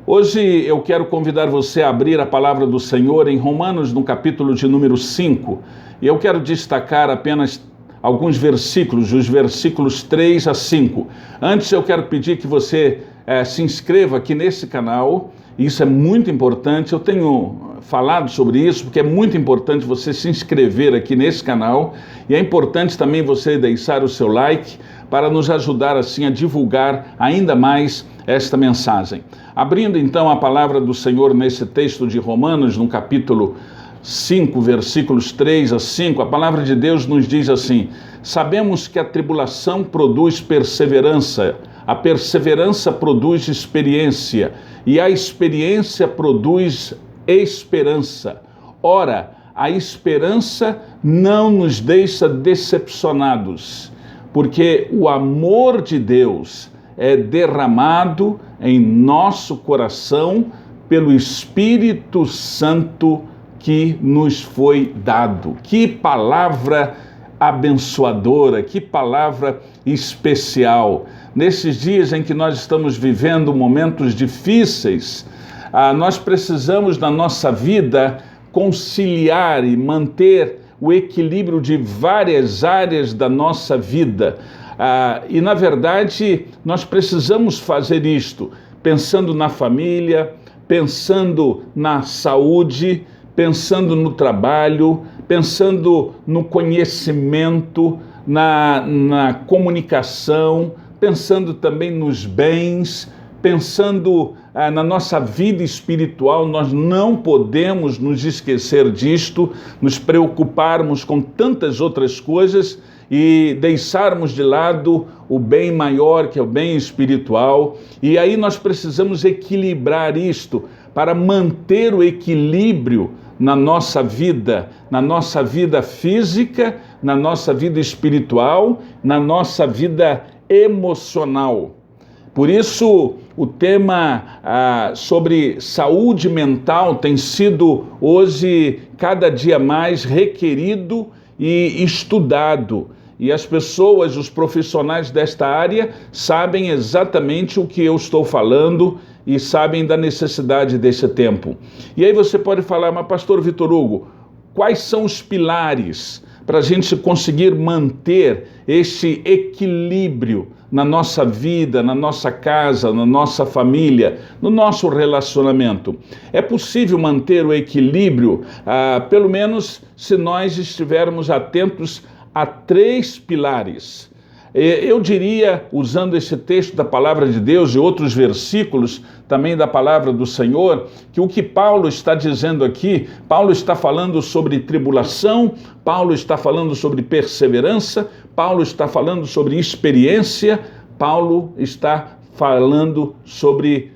Hoje eu quero convidar você a abrir a palavra do Senhor em Romanos, no capítulo de número 5. E eu quero destacar apenas alguns versículos, os versículos 3 a 5. Antes eu quero pedir que você se inscreva aqui nesse canal. Isso é muito importante. Eu tenho falado sobre isso porque é muito importante você se inscrever aqui nesse canal. E é importante também você deixar o seu like para nos ajudar assim a divulgar ainda mais esta mensagem. Abrindo então a palavra do Senhor nesse texto de Romanos, no capítulo 5, versículos 3 a 5, a palavra de Deus nos diz assim: sabemos que a tribulação produz perseverança, a perseverança produz experiência, e a experiência produz esperança. Ora, a esperança não nos deixa decepcionados, porque o amor de Deus é derramado em nosso coração pelo Espírito Santo que nos foi dado. Que palavra abençoadora, que palavra especial. Nesses dias em que nós estamos vivendo momentos difíceis, nós precisamos na nossa vida conciliar e manter o equilíbrio de várias áreas da nossa vida. E na verdade nós precisamos fazer isto, pensando na família, pensando na saúde, pensando no trabalho, pensando no conhecimento, na comunicação, pensando também nos bens, pensando na nossa vida espiritual. Nós não podemos nos esquecer disto, nos preocuparmos com tantas outras coisas e deixarmos de lado o bem maior, que é o bem espiritual. E aí nós precisamos equilibrar isto para manter o equilíbrio na nossa vida física, na nossa vida espiritual, na nossa vida emocional. Por isso, o tema sobre saúde mental tem sido hoje cada dia mais requerido e estudado. E as pessoas, os profissionais desta área, sabem exatamente o que eu estou falando e sabem da necessidade desse tempo. E aí você pode falar: mas pastor Vitor Hugo, quais são os pilares para a gente conseguir manter esse equilíbrio na nossa vida, na nossa casa, na nossa família, no nosso relacionamento? É possível manter o equilíbrio, pelo menos se nós estivermos atentos a 3 pilares. Eu diria, usando esse texto da palavra de Deus e outros versículos também da palavra do Senhor, que o que Paulo está dizendo aqui, Paulo está falando sobre tribulação, Paulo está falando sobre perseverança, Paulo está falando sobre experiência, Paulo está falando sobre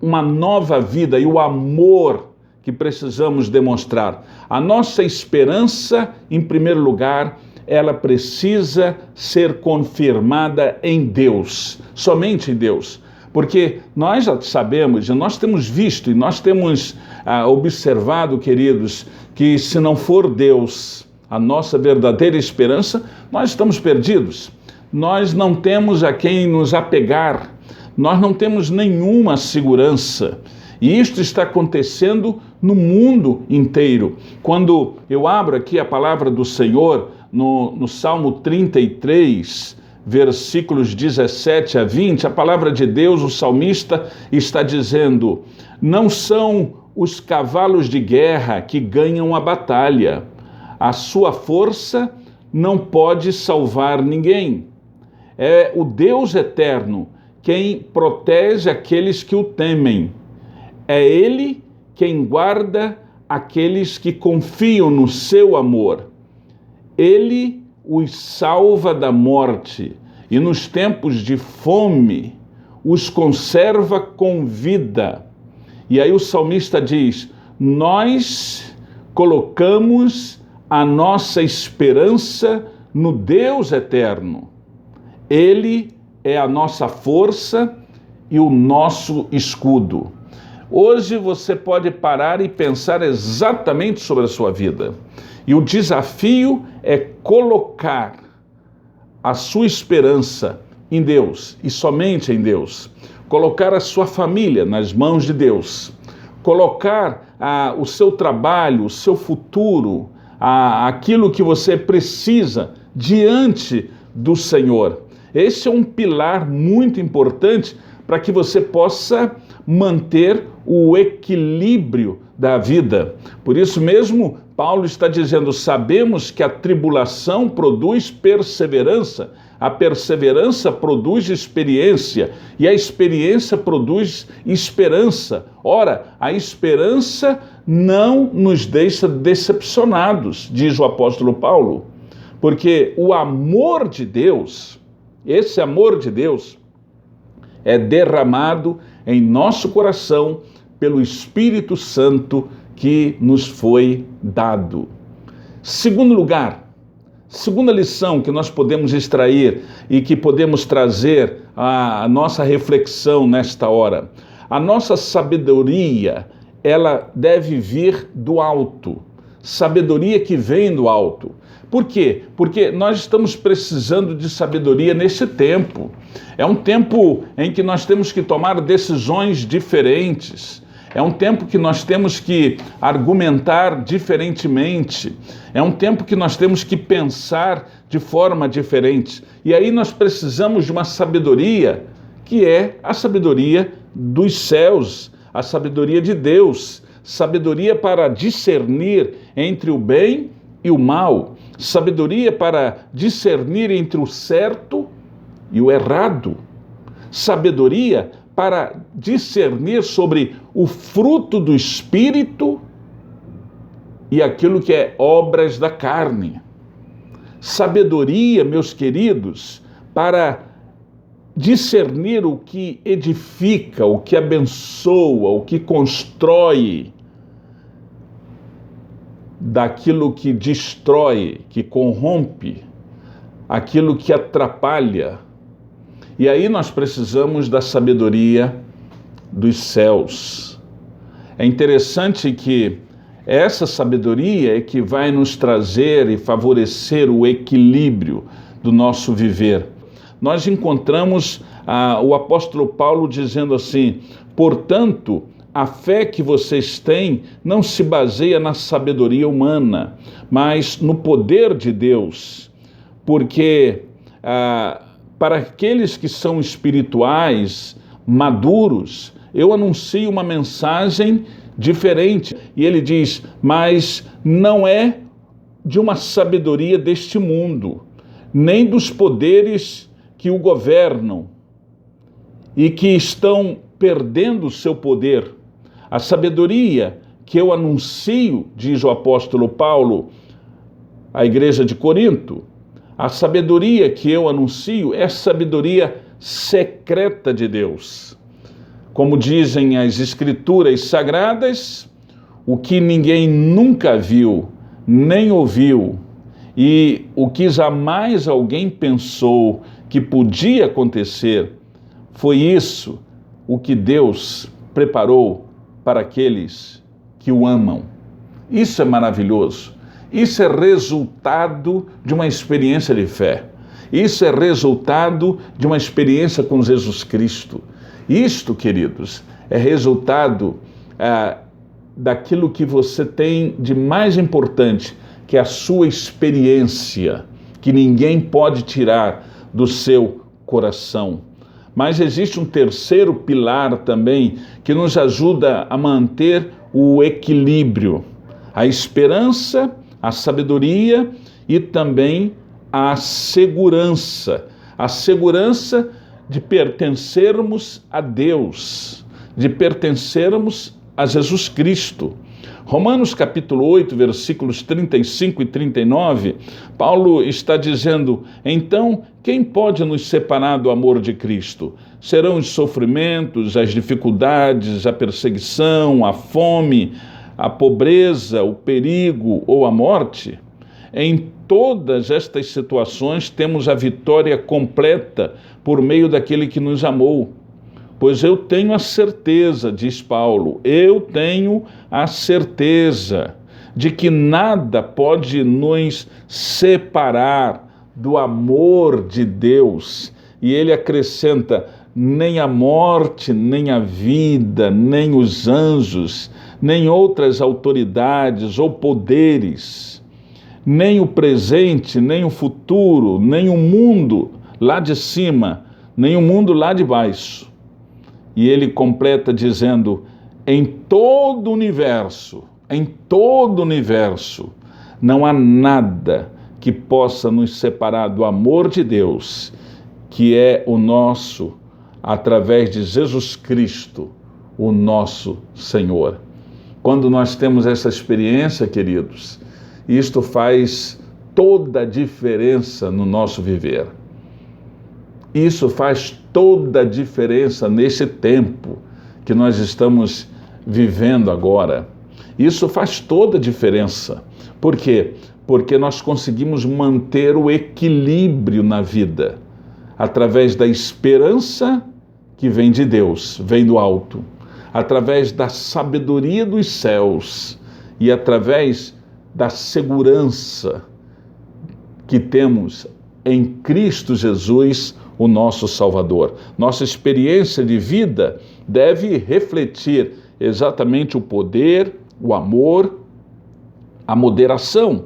uma nova vida e o amor que precisamos demonstrar. A nossa esperança, em primeiro lugar, ela precisa ser confirmada em Deus, somente em Deus. Porque nós já sabemos, e nós temos visto, e nós temos observado, queridos, que se não for Deus a nossa verdadeira esperança, nós estamos perdidos. Nós não temos a quem nos apegar, nós não temos nenhuma segurança. E isto está acontecendo no mundo inteiro. Quando eu abro aqui a palavra do Senhor, no Salmo 33, versículos 17 a 20, a palavra de Deus, o salmista está dizendo: não são os cavalos de guerra que ganham a batalha, a sua força não pode salvar ninguém. É o Deus eterno quem protege aqueles que o temem. É Ele quem guarda aqueles que confiam no seu amor. Ele os salva da morte e nos tempos de fome os conserva com vida. E aí o salmista diz: nós colocamos a nossa esperança no Deus eterno. Ele é a nossa força e o nosso escudo. Hoje você pode parar e pensar exatamente sobre a sua vida. E o desafio é colocar a sua esperança em Deus e somente em Deus. colocar a sua família nas mãos de Deus, colocar o seu trabalho, o seu futuro, aquilo que você precisa diante do Senhor. Esse é um pilar muito importante para que você possa manter o equilíbrio da vida. Por isso mesmo, Paulo está dizendo: sabemos que a tribulação produz perseverança, a perseverança produz experiência e a experiência produz esperança. Ora, a esperança não nos deixa decepcionados, diz o apóstolo Paulo, porque o amor de Deus, esse amor de Deus, é derramado em nosso coração pelo Espírito Santo que nos foi dado. Segundo lugar, segunda lição que nós podemos extrair e que podemos trazer à nossa reflexão nesta hora: a nossa sabedoria, ela deve vir do alto. Sabedoria que vem do alto. Por quê? Porque nós estamos precisando de sabedoria neste tempo. É um tempo em que nós temos que tomar decisões diferentes. É um tempo que nós temos que argumentar diferentemente. É um tempo que nós temos que pensar de forma diferente. E aí nós precisamos de uma sabedoria que é a sabedoria dos céus, a sabedoria de Deus, sabedoria para discernir entre o bem e o mal, sabedoria para discernir entre o certo e o errado, sabedoria para discernir sobre o fruto do Espírito e aquilo que é obras da carne. Sabedoria, meus queridos, para discernir o que edifica, o que abençoa, o que constrói, daquilo que destrói, que corrompe, aquilo que atrapalha. E aí nós precisamos da sabedoria dos céus. É interessante que essa sabedoria é que vai nos trazer e favorecer o equilíbrio do nosso viver. Nós encontramos o apóstolo Paulo dizendo assim: portanto, a fé que vocês têm não se baseia na sabedoria humana, mas no poder de Deus, porque para aqueles que são espirituais, maduros, eu anuncio uma mensagem diferente. E ele diz: mas não é de uma sabedoria deste mundo, nem dos poderes que o governam e que estão perdendo o seu poder. A sabedoria que eu anuncio, diz o apóstolo Paulo à igreja de Corinto, a sabedoria que eu anuncio é a sabedoria secreta de Deus. Como dizem as Escrituras Sagradas, o que ninguém nunca viu, nem ouviu, e o que jamais alguém pensou que podia acontecer, foi isso o que Deus preparou para aqueles que o amam. Isso é maravilhoso. Isso é resultado de uma experiência de fé. Isso é resultado de uma experiência com Jesus Cristo. Isto, queridos, é resultado daquilo que você tem de mais importante, que é a sua experiência, que ninguém pode tirar do seu coração. Mas existe um terceiro pilar também que nos ajuda a manter o equilíbrio: a esperança, a sabedoria e também a segurança. A segurança de pertencermos a Deus, de pertencermos a Jesus Cristo. Romanos capítulo 8, versículos 35 e 39, Paulo está dizendo: então, quem pode nos separar do amor de Cristo? Serão os sofrimentos, as dificuldades, a perseguição, a fome, a pobreza, o perigo ou a morte? Em todas estas situações temos a vitória completa por meio daquele que nos amou. Pois eu tenho a certeza, diz Paulo, eu tenho a certeza de que nada pode nos separar do amor de Deus. E ele acrescenta: nem a morte, nem a vida, nem os anjos, nem outras autoridades ou poderes, nem o presente, nem o futuro, nem o mundo lá de cima, nem o mundo lá de baixo. E ele completa dizendo: em todo o universo, não há nada que possa nos separar do amor de Deus, que é o nosso, através de Jesus Cristo, o nosso Senhor. Quando nós temos essa experiência, queridos, isto faz toda a diferença no nosso viver. Isso faz toda a diferença nesse tempo que nós estamos vivendo agora. Isso faz toda a diferença. Por quê? Porque nós conseguimos manter o equilíbrio na vida, através da esperança que vem de Deus, vem do alto, através da sabedoria dos céus e através da segurança que temos em Cristo Jesus, o nosso Salvador. Nossa experiência de vida deve refletir exatamente o poder, o amor, a moderação.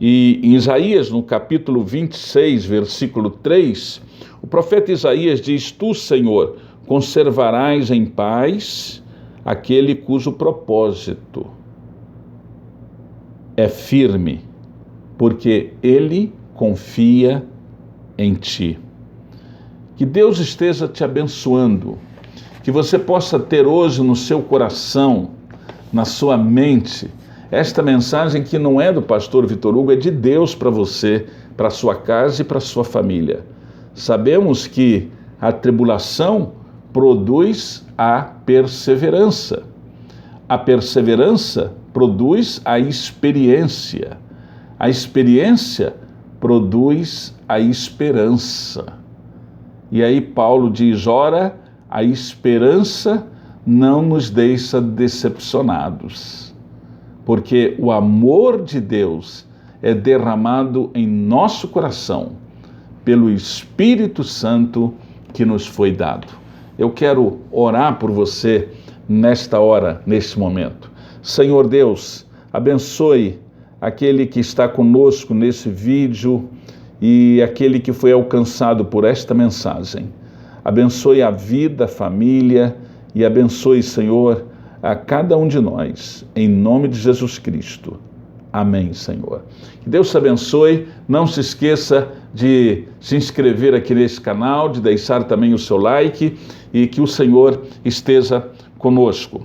E em Isaías, no capítulo 26, versículo 3, o profeta Isaías diz: Tu, Senhor, conservarás em paz aquele cujo propósito é firme, porque ele confia em ti. Que Deus esteja te abençoando, que você possa ter hoje no seu coração, na sua mente, esta mensagem que não é do pastor Vitor Hugo, é de Deus para você, para a sua casa e para a sua família. Sabemos que a tribulação produz a perseverança. A perseverança produz a experiência. A experiência produz a esperança. E aí Paulo diz: ora, a esperança não nos deixa decepcionados, porque o amor de Deus é derramado em nosso coração pelo Espírito Santo que nos foi dado. Eu quero orar por você nesta hora, neste momento. Senhor Deus, abençoe aquele que está conosco nesse vídeo e aquele que foi alcançado por esta mensagem. Abençoe a vida, a família e abençoe, Senhor, a cada um de nós, em nome de Jesus Cristo. Amém, Senhor. Que Deus te abençoe. Não se esqueça de se inscrever aqui nesse canal, de deixar também o seu like e que o Senhor esteja conosco.